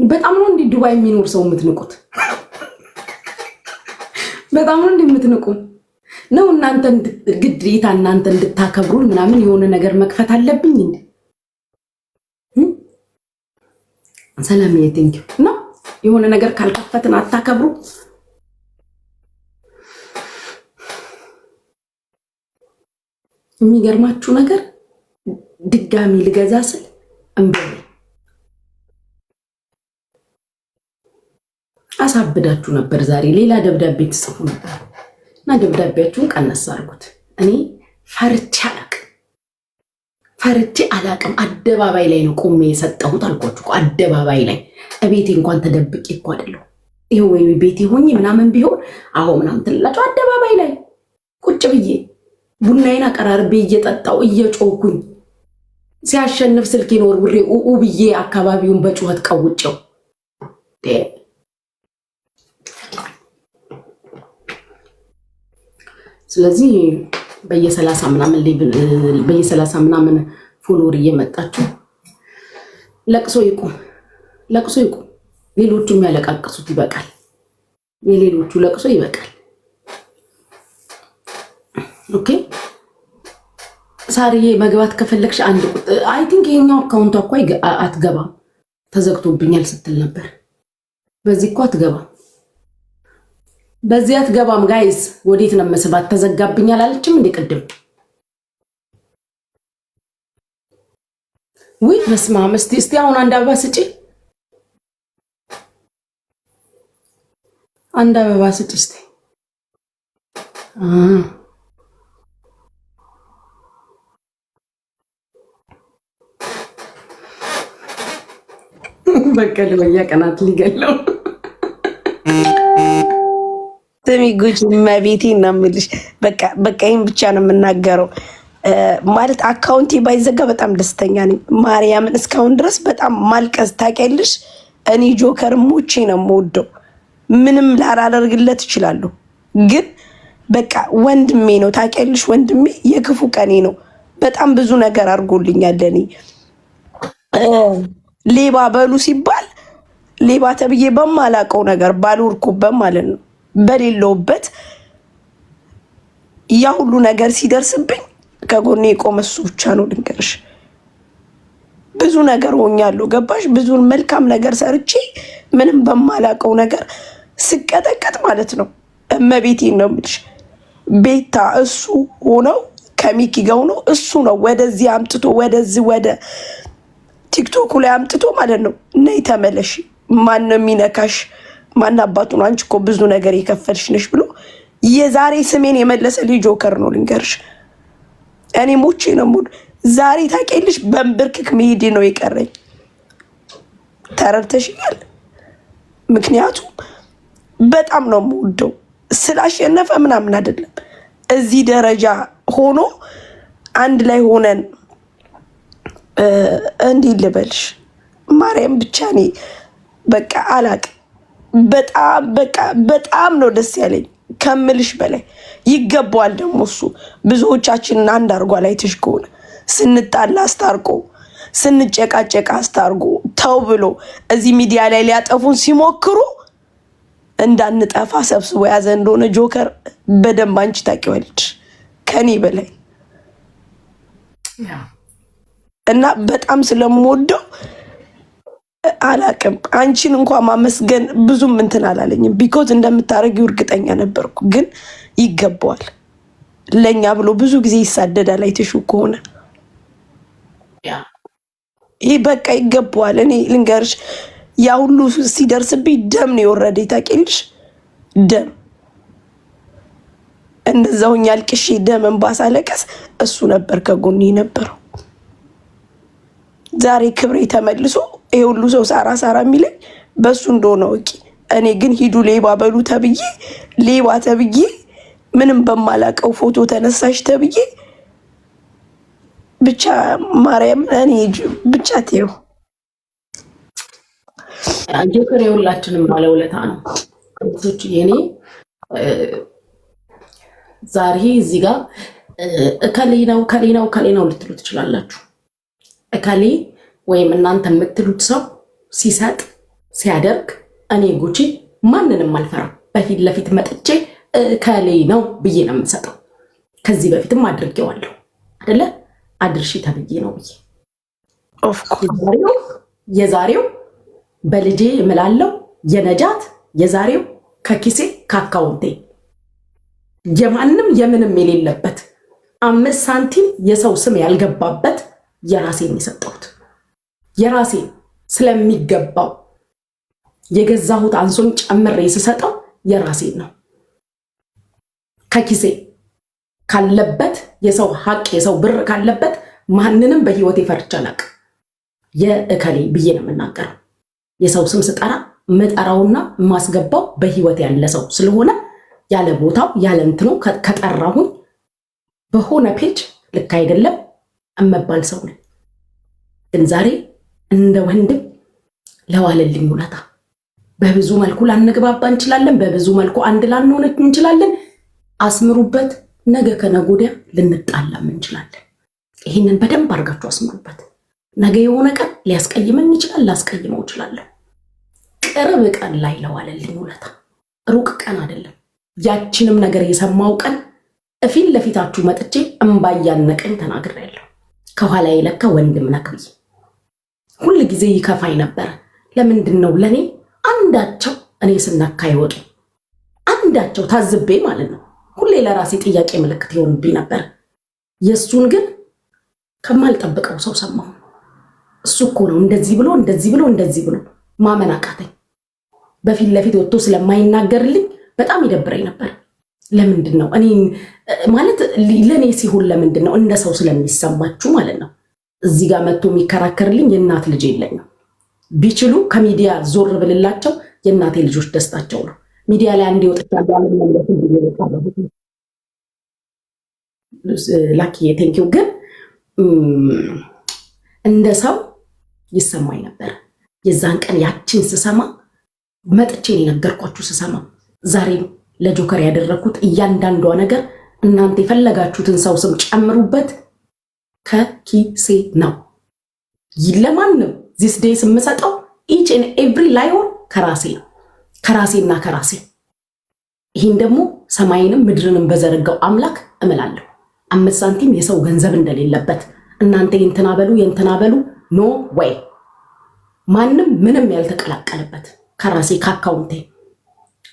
በጣም ነው እንዴ ዱባይ የሚኖር ሰው የምትንቁት? በጣም ነው እንዴ የምትንቁት? ነው እናንተ ግዴታ እናንተ እንድታከብሩን ምናምን የሆነ ነገር መክፈት አለብኝ እንዴ? ሰላምዬ ቴንኪው ነው የሆነ ነገር ካልከፈትን አታከብሩ። የሚገርማችሁ ነገር ድጋሚ ልገዛ ስል እንዴ አሳብዳችሁ ነበር። ዛሬ ሌላ ደብዳቤ ትጽፉ ነበር እና ደብዳቤያችሁን ቀነስ አድርጉት። እኔ ፈርቼ አላቅም። አደባባይ ላይ ነው ቆሜ የሰጠሁት አልኳችሁ። አደባባይ ላይ እቤቴ እንኳን ተደብቄ እኮ አይደለሁ። ይሄ ወይ ቤቴ ሆኜ ምናምን ቢሆን አሁን ምናምን ትላላችሁ። አደባባይ ላይ ቁጭ ብዬ ቡናዬን አቀራርቤ እየጠጣው እየጮኩኝ ሲያሸንፍ ስልኬን ወርውሬ ብዬ አካባቢውን በጩኸት ቀውጬው ስለዚህ በየ30 ምናምን ፎሎወር እየመጣችሁ ለቅሶ ይቁም። ሌሎቹ የሚያለቃቅሱት ይበቃል። የሌሎቹ ለቅሶ ይበቃል። ኦኬ ሳርዬ መግባት ከፈለግሽ አንድ አይ ቲንክ ይሄኛው አካውንቷ እኮ አትገባም ተዘግቶብኛል ስትል ነበር። በዚህ እኮ አትገባም። በዚህ አትገባም። ጋይስ ወዴት ነው መስባት? ተዘጋብኛል አለችም እንዴ ቅድም? ወይ በስመ አብ። እስቲ አሁን አንድ አበባ ስጪ፣ አንድ አበባ ስጪ እስቲ። በቀል በየቀናት ሊገለው ስሚ ጉቺ መቤቴ እና ምልሽ በቃ ይሄን ብቻ ነው የምናገረው። ማለት አካውንቴ ባይዘጋ በጣም ደስተኛ ነኝ። ማርያምን እስካሁን ድረስ በጣም ማልቀስ ታውቂያለሽ። እኔ ጆከር ሞቼ ነው የምወደው። ምንም ላላደርግለት እችላለሁ፣ ግን በቃ ወንድሜ ነው ታውቂያለሽ። ወንድሜ የክፉ ቀኔ ነው። በጣም ብዙ ነገር አድርጎልኛል። እኔ ሌባ በሉ ሲባል ሌባ ተብዬ በማላውቀው ነገር ባልወርኩበት ማለት ነው በሌለውበት ያ ሁሉ ነገር ሲደርስብኝ ከጎኔ የቆመ እሱ ብቻ ነው። ልንገርሽ ብዙ ነገር ሆኛለሁ። ገባሽ? ብዙ መልካም ነገር ሰርቼ ምንም በማላውቀው ነገር ስቀጠቀጥ ማለት ነው። እመቤቴን ነው የምልሽ። ቤታ እሱ ሆነው ከሚኪ ጋር ነው እሱ ነው ወደዚህ አምጥቶ ወደዚህ ወደ ቲክቶክ ላይ አምጥቶ ማለት ነው ነይ ተመለሽ፣ ማን ነው የሚነካሽ? ማን አባቱ ነው? አንቺ እኮ ብዙ ነገር የከፈልሽ ነሽ ብሎ የዛሬ ስሜን የመለሰ ልጅ ጆከር ነው። ልንገርሽ እኔ ሞቼ ነው ሙሉ ዛሬ ታውቂያለሽ፣ በንብርክክ መሄድ ነው የቀረኝ። ተረድተሽኛል? ምክንያቱም በጣም ነው የምወደው። ስላሸነፈ ምናምን አይደለም። እዚህ ደረጃ ሆኖ አንድ ላይ ሆነን እንዲህ ልበልሽ ማርያም ብቻ እኔ በቃ አላቅም። በጣም ነው ደስ ያለኝ ከምልሽ በላይ ይገባዋል። ደግሞ እሱ ብዙዎቻችንን አንድ አርጓ ላይ ትሽ ከሆነ ስንጣላ አስታርቆ፣ ስንጨቃጨቃ አስታርጎ ተው ብሎ እዚህ ሚዲያ ላይ ሊያጠፉን ሲሞክሩ እንዳንጠፋ ሰብስቦ ያዘ እንደሆነ ጆከር በደንብ አንቺ ታውቂዋለሽ ከኔ በላይ እና በጣም ስለምወደው አላቅም። አንቺን እንኳን ማመስገን ብዙም እንትን አላለኝም። ቢኮዝ እንደምታረጊው እርግጠኛ ነበርኩ። ግን ይገባዋል። ለኛ ብሎ ብዙ ጊዜ ይሳደዳል። አይተሹ ከሆነ ይሄ በቃ ይገባዋል። እኔ ልንገርሽ ያ ሁሉ ሲደርስብኝ ደም ነው የወረደኝ። ታውቂያለሽ? ደም እንደዛውኝ አልቅሼ ደም እንባ ሳለቀስ እሱ ነበር ከጎኔ ነበረው። ዛሬ ክብሬ ተመልሶ ይሄ ሁሉ ሰው ሳራ የሚለኝ በሱ እንደሆነ ወቂ። እኔ ግን ሂዱ ሌባ በሉ ተብዬ ሌባ ተብዬ ምንም በማላቀው ፎቶ ተነሳሽ ተብዬ ብቻ ማርያም እኔ ብቻ ተይው። ጆከር የሁላችንም ባለውለታ ነው። እቶች የኔ ዛሬ እዚህ ጋር እከሌ ነው ልትሉ ትችላላችሁ። እከሌ ወይም እናንተ የምትሉት ሰው ሲሰጥ ሲያደርግ እኔ ጉቺ ማንንም አልፈራም። በፊት ለፊት መጥቼ ከሌ ነው ብዬ ነው የምሰጠው። ከዚህ በፊትም አድርጌዋለሁ አይደለ? አድርሺ ተብዬ ነው ብዬ የዛሬው በልጄ እምላለው የነጃት የዛሬው ከኪሴ ከአካውንቴ የማንም የምንም የሌለበት 5 ሳንቲም የሰው ስም ያልገባበት የራሴን የሰጠሁት የራሴ ስለሚገባው የገዛሁት አንሶኝ ጨምሬ ስሰጠው የራሴን ነው። ከኪሴ ካለበት የሰው ሀቅ የሰው ብር ካለበት ማንንም በህይወቴ ፈርቼ አላውቅም። የእከሌ ብዬ ነው የምናገረው። የሰው ስም ስጠራ ምጠራውና ማስገባው በህይወት ያለ ሰው ስለሆነ ያለ ቦታው ያለ እንትኑ ከጠራሁኝ በሆነ ፔጅ ልክ አይደለም እመባል ሰው ነኝ። ግን ዛሬ እንደ ወንድም ለዋለልኝ ውለታ በብዙ መልኩ ላንግባባ እንችላለን፣ በብዙ መልኩ አንድ ላንሆን እንችላለን። አስምሩበት። ነገ ከነገ ወዲያ ልንጣላም እንችላለን። ይህንን በደንብ አድርጋችሁ አስምሩበት። ነገ የሆነ ቀን ሊያስቀይመኝ ይችላል፣ ላስቀይመው እችላለሁ። ቅርብ ቀን ላይ ለዋለልኝ ውለታ ሩቅ ቀን አይደለም። ያችንም ነገር የሰማው ቀን እፊት ለፊታችሁ መጥቼ እምባ እያነቀኝ ተናግሬያለሁ። ከኋላ የለካ ወንድም ነክ ብዬ ሁል ጊዜ ይከፋኝ ነበር። ለምንድን ነው ለኔ አንዳቸው እኔ ስነካ ይወጡ? አንዳቸው ታዝቤ ማለት ነው። ሁሌ ለራሴ ጥያቄ ምልክት ይሆንብኝ ነበር። የሱን ግን ከማልጠብቀው ሰው ሰማሁ። እሱ እኮ ነው እንደዚህ ብሎ እንደዚህ ብሎ እንደዚህ ብሎ ማመን አቃተኝ። በፊት ለፊት ወጥቶ ስለማይናገርልኝ በጣም ይደብረኝ ነበር። ለምንድን ነው እኔ ማለት ለኔ ሲሆን ለምንድን ነው እንደ ሰው ስለሚሰማችሁ ማለት ነው። እዚህ ጋር መጥቶ የሚከራከርልኝ የእናት ልጅ የለኝም። ቢችሉ ከሚዲያ ዞር ብልላቸው የእናቴ ልጆች ደስታቸው ነው። ሚዲያ ላይ አንድ ወጥቻለሁ ላኪዬ ቴንኪው። ግን እንደ ሰው ይሰማኝ ነበር። የዛን ቀን ያችን ስሰማ መጥቼ ነው የነገርኳችሁ። ስሰማ ዛሬም ለጆከር ያደረኩት እያንዳንዷ ነገር እናንተ የፈለጋችሁትን ሰው ስም ጨምሩበት ከኪሴ ነው። ለማንም ዚስ ዴይስ የምሰጠው ኢች ኤንድ ኤቭሪ ላይሆን ከራሴ ነው፣ ከራሴና ከራሴ። ይህን ደግሞ ሰማይንም ምድርንም በዘረጋው አምላክ እምላለሁ። 5 ሳንቲም የሰው ገንዘብ እንደሌለበት እናንተ የእንትና በሉ የእንትና በሉ ኖ ወይ ማንም ምንም ያልተቀላቀለበት ከራሴ ከአካውንቴ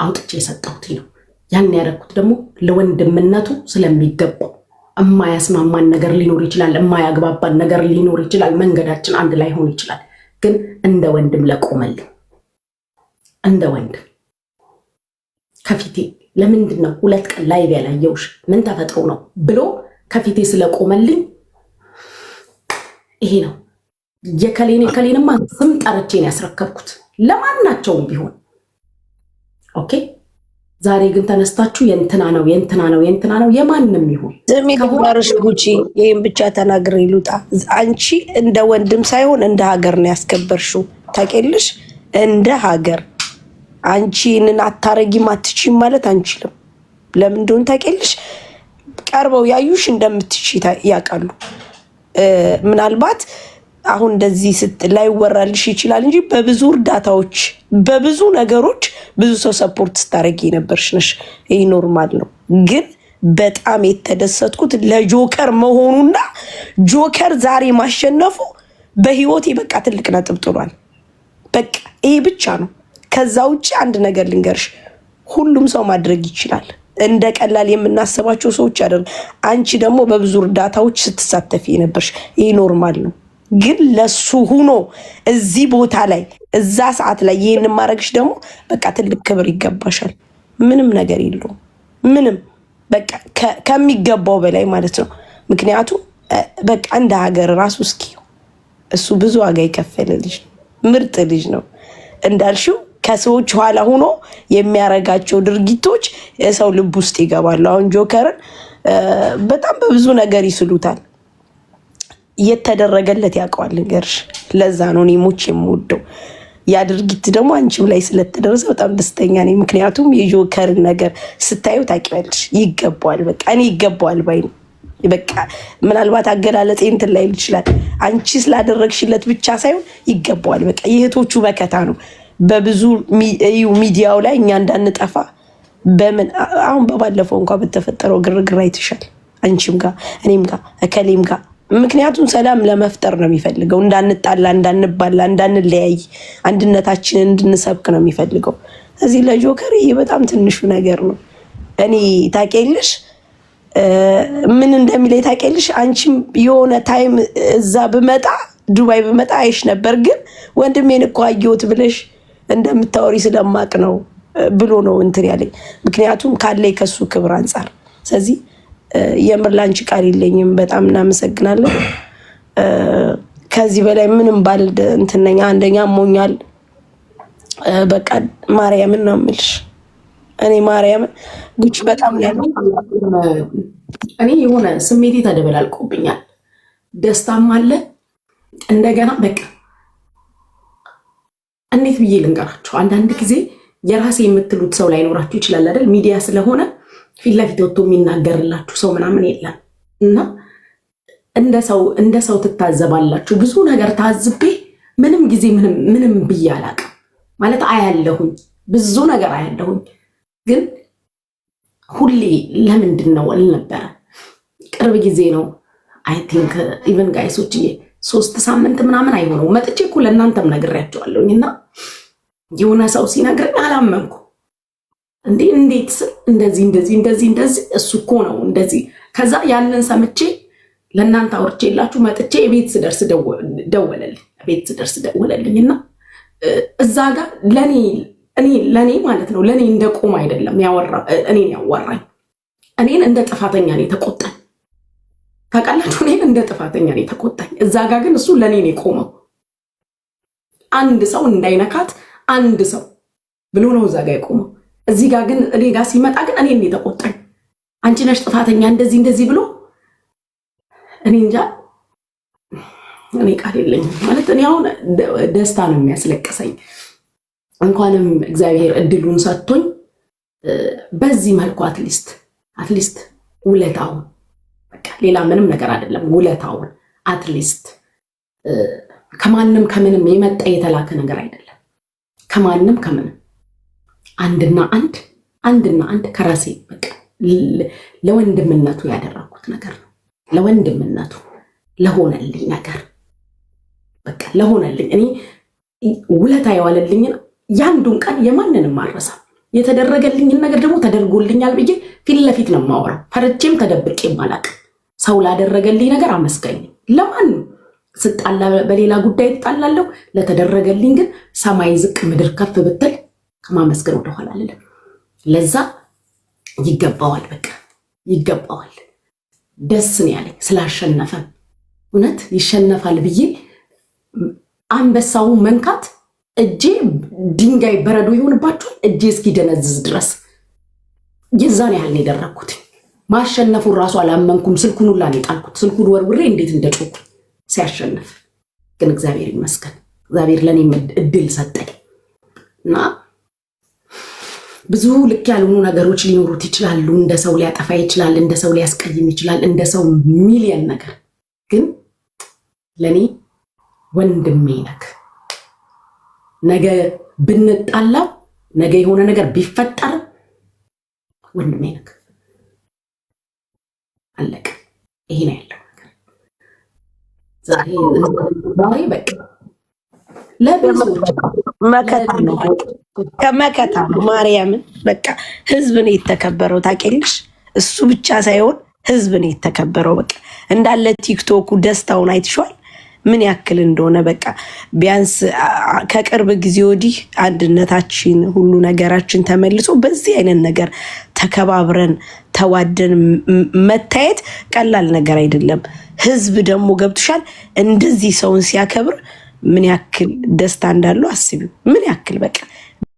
አውጥቼ የሰጠሁት ነው። ያን ያደረኩት ደግሞ ለወንድምነቱ ስለሚገባው። እማያስማማን ነገር ሊኖር ይችላል፣ እማያግባባን ነገር ሊኖር ይችላል፣ መንገዳችን አንድ ላይ ሆን ይችላል። ግን እንደ ወንድም ለቆመልኝ እንደ ወንድም ከፊቴ ለምንድን ነው 2 ቀን ላይ ያላየውሽ ምን ተፈጥሮ ነው ብሎ ከፊቴ ስለቆመልኝ ይሄ ነው የከሌንማ ስም ጠርቼ ነው ያስረከብኩት ለማናቸውም ቢሆን። ኦኬ ዛሬ ግን ተነስታችሁ የእንትና ነው የእንትና ነው የእንትና ነው የማንም ይሁን ዝም ይባርሽ ጉቺ። ይሄን ብቻ ተናግሬ ልውጣ። አንቺ እንደ ወንድም ሳይሆን እንደ ሀገር ነው ያስከበርሽው። ታውቂያለሽ? እንደ ሀገር አንቺ እንን አታረጊም አትችይም ማለት አንችልም። ለምን እንደሆነ ታውቂያለሽ? ቀርበው ያዩሽ እንደምትችይ ያውቃሉ። ምናልባት አሁን እንደዚህ ላይ ወራልሽ ይችላል እንጂ በብዙ እርዳታዎች በብዙ ነገሮች ብዙ ሰው ሰፖርት ስታረጊ ነበርሽ ነሽ። ይሄ ኖርማል ነው። ግን በጣም የተደሰትኩት ለጆከር መሆኑና ጆከር ዛሬ ማሸነፉ በህይወቴ በቃ ትልቅ ነጥብ ጥሏል። በቃ ይሄ ብቻ ነው። ከዛ ውጪ አንድ ነገር ልንገርሽ፣ ሁሉም ሰው ማድረግ ይችላል። እንደ ቀላል የምናስባቸው ሰዎች ያደርጉ። አንቺ ደግሞ በብዙ እርዳታዎች ስትሳተፊ ነበርሽ። ይሄ ኖርማል ነው። ግን ለሱ ሆኖ እዚህ ቦታ ላይ እዛ ሰዓት ላይ ይሄን ማድረግሽ ደግሞ በቃ ትልቅ ክብር ይገባሻል። ምንም ነገር የለውም። ምንም በቃ ከሚገባው በላይ ማለት ነው። ምክንያቱም በቃ እንደ ሀገር ራሱ እስኪ እሱ ብዙ ዋጋ የከፈለ ልጅ ነው። ምርጥ ልጅ ነው። እንዳልሽው ከሰዎች ኋላ ሆኖ የሚያረጋቸው ድርጊቶች የሰው ልብ ውስጥ ይገባሉ። አሁን ጆከርን በጣም በብዙ ነገር ይስሉታል። የተደረገለት ያውቀዋል ነገርሽ። ለዛ ነው እኔ ሞች የምወደው። ያ ድርጊት ደግሞ አንቺም ላይ ስለተደረሰ በጣም ደስተኛ ነኝ። ምክንያቱም የጆከርን ነገር ስታዩ ታውቂያለሽ። ይገባዋል፣ በቃ እኔ ይገባዋል ባይ ነው። በቃ ምናልባት አገላለጼ እንትን ላይ ይችላል። አንቺ ስላደረግሽለት ብቻ ሳይሆን ይገባዋል። በቃ የእህቶቹ መከታ ነው። በብዙ ሚዲያው ላይ እኛ እንዳንጠፋ በምን አሁን በባለፈው እንኳን በተፈጠረው ግርግር አይተሻል። አንቺም ጋር እኔም ጋር እከሌም ጋር ምክንያቱም ሰላም ለመፍጠር ነው የሚፈልገው። እንዳንጣላ፣ እንዳንባላ፣ እንዳንለያይ አንድነታችንን እንድንሰብክ ነው የሚፈልገው። ስለዚህ ለጆከር ይሄ በጣም ትንሹ ነገር ነው። እኔ ታውቂያለሽ ምን እንደሚለኝ ታውቂያለሽ። አንቺም የሆነ ታይም እዛ ብመጣ ዱባይ ብመጣ አይሽ ነበር፣ ግን ወንድሜን እኮ አየሁት ብለሽ እንደምታወሪ ስለማቅ ነው ብሎ ነው እንትን ያለኝ። ምክንያቱም ካለኝ ከሱ ክብር አንጻር። ስለዚህ የምር ላንቺ ቃል የለኝም። በጣም እናመሰግናለን። ከዚህ በላይ ምንም ባል እንትን ነኝ። አንደኛ ሞኛል። በቃ ማርያምን ነው የምልሽ። እኔ ማርያምን ጉቺ በጣም ያለው እኔ የሆነ ስሜቴ ተደበላልቆብኛል። ደስታም አለ እንደገና በቃ እንዴት ብዬ ልንገራችሁ? አንዳንድ ጊዜ የራሴ የምትሉት ሰው ላይኖራችሁ ይችላል አይደል? ሚዲያ ስለሆነ ፊት ለፊት ወጥቶ የሚናገርላችሁ ሰው ምናምን የለም እና እንደ ሰው ትታዘባላችሁ። ብዙ ነገር ታዝቤ ምንም ጊዜ ምንም ብዬ አላቅም ማለት አያለሁኝ፣ ብዙ ነገር አያለሁኝ። ግን ሁሌ ለምንድን ነው አልነበረ። ቅርብ ጊዜ ነው አይ ቲንክ ኢቨን ጋይሶችዬ 3 ሳምንት ምናምን አይሆነው መጥቼ እኮ ለእናንተም ነግሬያቸዋለሁኝ እና የሆነ ሰው ሲነግረኝ አላመንኩ። እንዴት እንደዚህ እሱ እኮ ነው እንደዚህ። ከዛ ያንን ሰምቼ ለእናንተ አውርቼላችሁ መጥቼ ቤት ስደርስ ደወለልኝ እና እዛ ጋር ለኔ ማለት ነው ለኔ እንደቆም አይደለም እኔን ያዋራኝ። እኔን እንደ ጥፋተኛ ነው የተቆጣኝ። ታውቃላችሁ፣ እኔን እንደ ጥፋተኛ ነው የተቆጣኝ። እዛ ጋር ግን እሱ ለኔ ነው የቆመው። አንድ ሰው እንዳይነካት አንድ ሰው ብሎ ነው እዛ ጋር የቆመው። እዚህ ጋር ግን እኔ ጋር ሲመጣ ግን እኔን ነው የተቆጣኝ። አንቺ ነሽ ጥፋተኛ እንደዚህ ብሎ እኔ እንጃ፣ እኔ ቃል የለኝም ማለት እኔ አሁን ደስታ ነው የሚያስለቅሰኝ። እንኳንም እግዚአብሔር እድሉን ሰጥቶኝ በዚህ መልኩ አትሊስት ውለታውን በቃ ሌላ ምንም ነገር አይደለም። ውለታውን አትሊስት ከማንም ከምንም የመጣ የተላከ ነገር አይደለም። ከማንም ከምንም አንድና አንድ ከራሴ በቃ ለወንድምነቱ ያደረኩት ነገር ነው። ለወንድምነቱ ለሆነልኝ ነገር በቃ ለሆነልኝ እኔ ውለታ የዋለልኝን ያንዱን ቀን የማንንም አረሳ። የተደረገልኝን ነገር ደግሞ ተደርጎልኛል ብዬ ፊት ለፊት ነው የማወራው። ፈርቼም ተደብቄም አላውቅም። ሰው ላደረገልኝ ነገር አመስገኝ። ለማንም ስጣላ በሌላ ጉዳይ እጣላለሁ። ለተደረገልኝ ግን ሰማይ ዝቅ ምድር ከፍ ብትል ከማመስገን ወደኋላ አልልም። ለዛ ይገባዋል፣ በቃ ይገባዋል። ደስ ነው ያለኝ ስላሸነፈ። እውነት ይሸነፋል ብዬ አንበሳውን መንካት እጄ ድንጋይ በረዶ ይሆንባችኋል። እጄ እስኪደነዝዝ ድረስ የዛን ያህል ነው የደረኩት። ማሸነፉን ራሱ አላመንኩም። ስልኩን ሁላ ነው የጣልኩት። ስልኩን ወርውሬ እንዴት እንደጮኩ ሲያሸንፍ። ግን እግዚአብሔር ይመስገን፣ እግዚአብሔር ለኔ እድል ሰጠኝ እና ብዙ ልክ ያልሆኑ ነገሮች ሊኖሩት ይችላሉ። እንደ ሰው ሊያጠፋ ይችላል፣ እንደ ሰው ሊያስቀይም ይችላል፣ እንደ ሰው ሚሊየን ነገር። ግን ለኔ ወንድሜ ነክ ነገ ብንጣላ ነገ የሆነ ነገር ቢፈጠር ወንድሜ ነክ አለቅ። ይሄ ነው ያለው ነገር። ዛሬ በቃ ለብዙዎች መከታ ነው፣ ከመከታ ነው። ማርያምን በቃ ህዝብ ነው የተከበረው። ታውቂያለሽ፣ እሱ ብቻ ሳይሆን ህዝብ ነው የተከበረው። በቃ እንዳለ ቲክቶኩ ደስታውን አይትሿል ምን ያክል እንደሆነ። በቃ ቢያንስ ከቅርብ ጊዜ ወዲህ አንድነታችን ሁሉ ነገራችን ተመልሶ በዚህ አይነት ነገር ተከባብረን ተዋደን መታየት ቀላል ነገር አይደለም። ህዝብ ደግሞ ገብቶሻል፣ እንደዚህ ሰውን ሲያከብር ምን ያክል ደስታ እንዳለው አስቢው። ምን ያክል በቃ